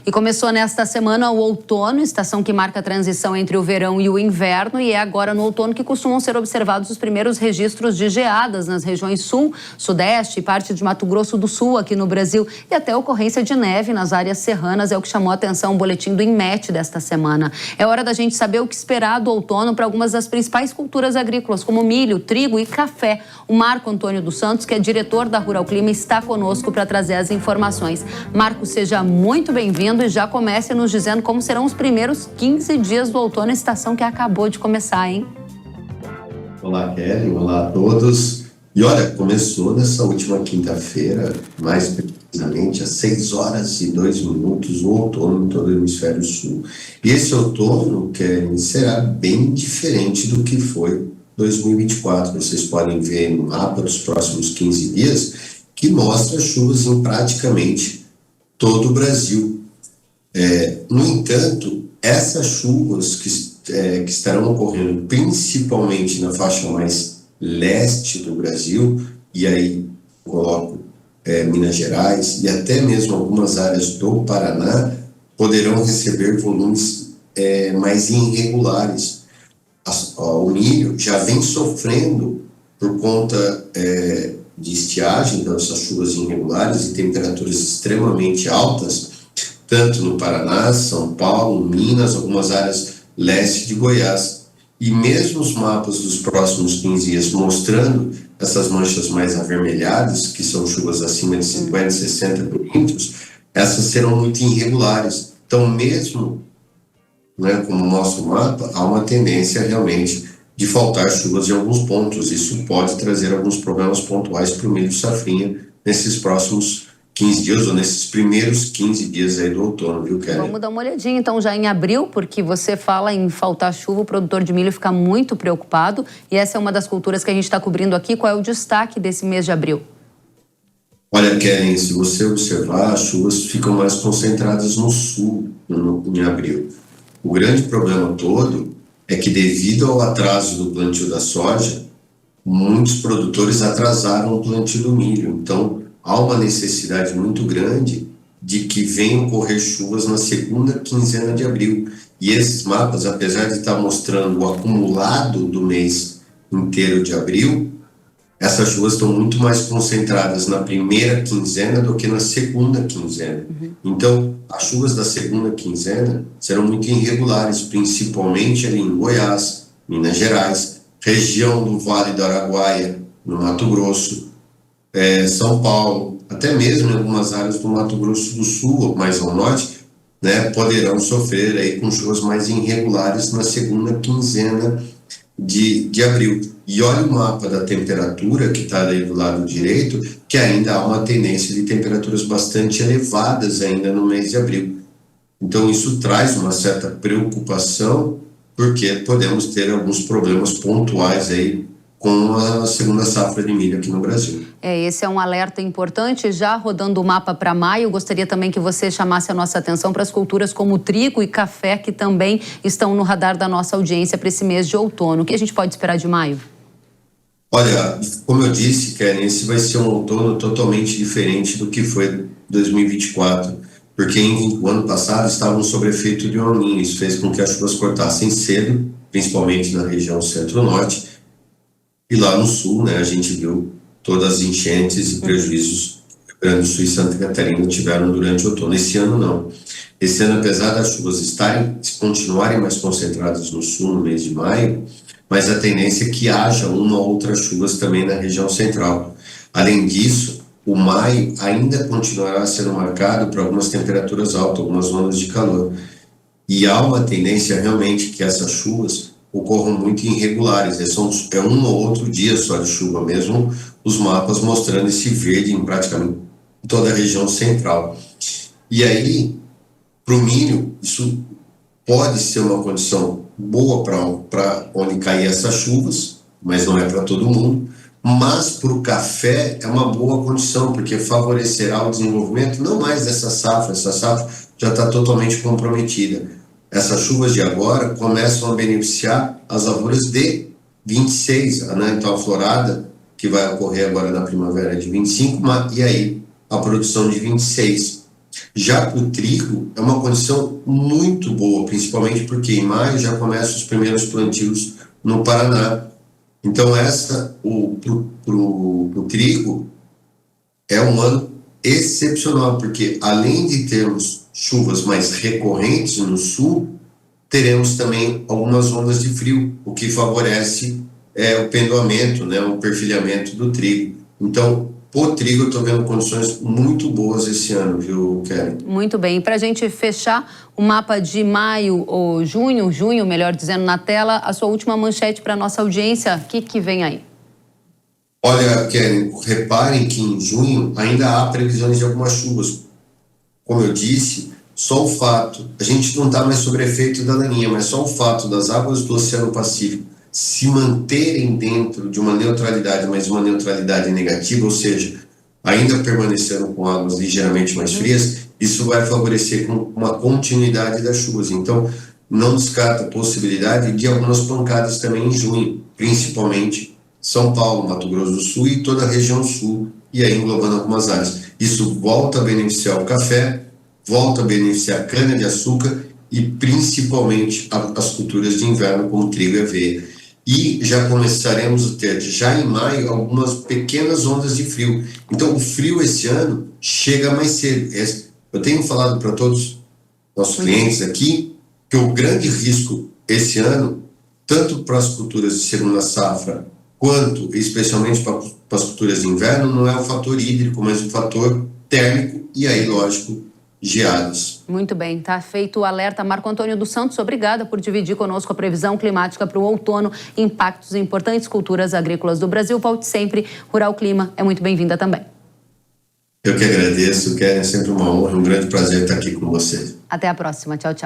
E começou nesta semana o outono, estação que marca a transição entre o verão e o inverno, e é agora no outono que costumam ser observados os primeiros registros de geadas nas regiões sul, sudeste e parte de Mato Grosso do Sul aqui no Brasil, e até ocorrência de neve nas áreas serranas, é o que chamou a atenção o boletim do INMET desta semana. É hora da gente saber o que esperar do outono para algumas das principais culturas agrícolas, como milho, trigo e café. O Marco Antônio dos Santos, que é diretor da Rural Clima, está conosco para trazer as informações. Marco, seja muito bem-vindo e já comece nos dizendo como serão os primeiros 15 dias do outono, estação que acabou de começar, hein? Olá, Kelly. Olá a todos. E olha, começou nessa última quinta-feira, mais precisamente às 6h02, o outono em todo o hemisfério sul. E esse outono, Kelly, será bem diferente do que foi 2024. Vocês podem ver no mapa dos próximos 15 dias que mostra chuvas em praticamente todo o Brasil. No entanto, essas chuvas que estarão ocorrendo principalmente na faixa mais leste do Brasil, e aí coloco Minas Gerais e até mesmo algumas áreas do Paraná, poderão receber volumes mais irregulares. O milho já vem sofrendo por conta de estiagem, então essas chuvas irregulares e temperaturas extremamente altas, tanto no Paraná, São Paulo, Minas, algumas áreas leste de Goiás. E mesmo os mapas dos próximos 15 dias mostrando essas manchas mais avermelhadas, que são chuvas acima de 50, 60 milímetros, essas serão muito irregulares. Então, mesmo como mostra o mapa, há uma tendência realmente de faltar chuvas em alguns pontos. Isso pode trazer alguns problemas pontuais para o milho safrinha nesses próximos 15 dias ou nesses primeiros 15 dias aí do outono, viu, Kelly? Vamos dar uma olhadinha então já em abril, porque você fala em faltar chuva, o produtor de milho fica muito preocupado, e essa é uma das culturas que a gente está cobrindo aqui. Qual é o destaque desse mês de abril? Olha, Kelly, se você observar, as chuvas ficam mais concentradas no sul em abril. O grande problema todo é que, devido ao atraso do plantio da soja, muitos produtores atrasaram o plantio do milho. Então, há uma necessidade muito grande de que venham ocorrer chuvas na segunda quinzena de abril. E esses mapas, apesar de estar mostrando o acumulado do mês inteiro de abril, essas chuvas estão muito mais concentradas na primeira quinzena do que na segunda quinzena. Então, as chuvas da segunda quinzena serão muito irregulares, principalmente ali em Goiás, Minas Gerais, região do Vale do Araguaia, no Mato Grosso, São Paulo, até mesmo em algumas áreas do Mato Grosso do Sul, mais ao norte, poderão sofrer aí com chuvas mais irregulares na segunda quinzena de abril. E olha o mapa da temperatura que está aí do lado direito, que ainda há uma tendência de temperaturas bastante elevadas ainda no mês de abril. Então isso traz uma certa preocupação, porque podemos ter alguns problemas pontuais aí com a segunda safra de milho aqui no Brasil. Esse é um alerta importante. Já rodando o mapa para maio, gostaria também que você chamasse a nossa atenção para as culturas como trigo e café, que também estão no radar da nossa audiência para esse mês de outono. O que a gente pode esperar de maio? Olha, como eu disse, Karen, esse vai ser um outono totalmente diferente do que foi 2024, porque o ano passado estávamos sob efeito de El Niño. Isso fez com que as chuvas cortassem cedo, principalmente na região centro-norte, e lá no sul, a gente viu todas as enchentes e prejuízos que o Rio Grande do Sul e Santa Catarina tiveram durante o outono. Esse ano não. Esse ano, apesar das chuvas continuarem mais concentradas no sul no mês de maio, mas a tendência é que haja uma ou outra chuvas também na região central. Além disso, o maio ainda continuará sendo marcado por algumas temperaturas altas, algumas ondas de calor. E há uma tendência realmente que essas chuvas ocorram muito irregulares. É um ou outro dia só de chuva mesmo, os mapas mostrando esse verde em praticamente toda a região central. E aí, para o milho, isso pode ser uma condição boa para onde cair essas chuvas, mas não é para todo mundo. Mas para o café é uma boa condição, porque favorecerá o desenvolvimento não mais dessa safra. Essa safra já está totalmente comprometida. Essas chuvas de agora começam a beneficiar as lavouras de 26, então a florada que vai ocorrer agora na primavera de 25, e aí a produção de 26. Já para o trigo, é uma condição muito boa, principalmente porque em maio já começam os primeiros plantios no Paraná. Então, pro trigo, é um ano excepcional, porque além de termos chuvas mais recorrentes no sul, teremos também algumas ondas de frio, o que favorece o pendoamento, né, o perfilhamento do trigo. Então, o trigo eu estou vendo condições muito boas esse ano, viu, Kelly? Muito bem. Para a gente fechar o mapa de maio ou junho, melhor dizendo, na tela, a sua última manchete para a nossa audiência. O que vem aí? Olha, Kelly, reparem que em junho ainda há previsões de algumas chuvas. Como eu disse, só o fato, a gente não está mais sob efeito da laninha, mas só o fato das águas do Oceano Pacífico se manterem dentro de uma neutralidade, mas uma neutralidade negativa, ou seja, ainda permanecendo com águas ligeiramente mais frias, isso vai favorecer com uma continuidade das chuvas. Então, não descarta a possibilidade de algumas pancadas também em junho, principalmente São Paulo, Mato Grosso do Sul e toda a região sul, e aí englobando algumas áreas. Isso volta a beneficiar o café, volta a beneficiar a cana-de-açúcar e principalmente as culturas de inverno, como trigo e aveia. E já começaremos a ter, já em maio, algumas pequenas ondas de frio. Então, o frio esse ano chega mais cedo. Eu tenho falado para todos nossos clientes aqui que o grande risco esse ano, tanto para as culturas de segunda safra, quanto especialmente para as culturas de inverno, não é o fator hídrico, mas o fator térmico e aí, lógico, geadas. Muito bem, tá feito o alerta. Marco Antônio dos Santos, obrigada por dividir conosco a previsão climática para o outono, impactos em importantes culturas agrícolas do Brasil. Volte sempre. Rural Clima é muito bem-vinda também. Eu que agradeço, Kelly, é sempre uma honra, um grande prazer estar aqui com vocês. Até a próxima. Tchau, tchau.